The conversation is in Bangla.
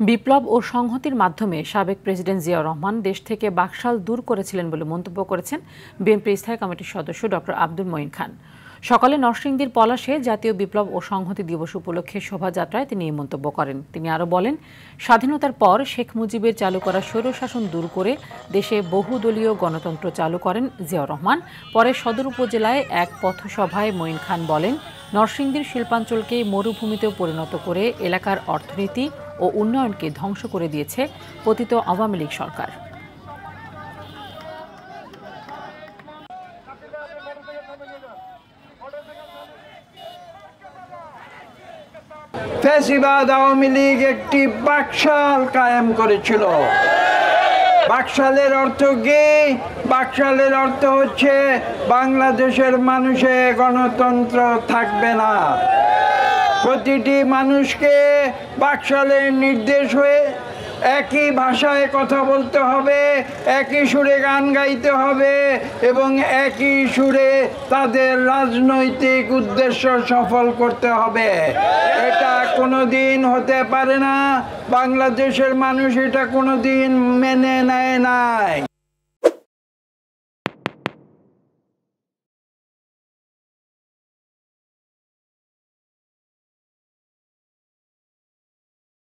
বিপ্লব ও সংহতির মাধ্যমে সাবেক প্রেসিডেন্ট জিয়াউর রহমান দেশ থেকে বাকশাল দূর করেছিলেন বলে মন্তব্য করেছেন বিএনপির স্থায়ী কমিটির সদস্য ডক্টর আব্দুল মঈন খান। সকালে নরসিংদীর পলাশে জাতীয় বিপ্লব ও সংহতি দিবস উপলক্ষে শোভাযাত্রায় তিনি এই মন্তব্য করেন। তিনি আরও বলেন, স্বাধীনতার পর শেখ মুজিবের চালু করা স্বৈরশাসন দূর করে দেশে বহুদলীয় গণতন্ত্র চালু করেন জিয়াউর রহমান। পরে সদর উপজেলায় এক পথসভায় মঈন খান বলেন, নরসিংদীর শিল্পাঞ্চলকে মরুভূমিতেও পরিণত করে এলাকার অর্থনীতি ও উন্নয়নকে ধ্বংস করে দিয়েছে পতিত আওয়ামী লীগ সরকার। ফ্যাসিবাদ আওয়ামী লীগ একটি বাকশাল কায়েম করেছিল। বাকশালের অর্থ কি? বাকশালের অর্থ হচ্ছে বাংলাদেশের মানুষে গণতন্ত্র থাকবে না। প্রতিটি মানুষকে বাকশালের নির্দেশ হয়ে একই ভাষায় কথা বলতে হবে, একই সুরে গান গাইতে হবে এবং একই সুরে তাদের রাজনৈতিক উদ্দেশ্য সফল করতে হবে। এটা কোনোদিন হতে পারে না। বাংলাদেশের মানুষ এটা কোনোদিন মেনে নেয় নাই।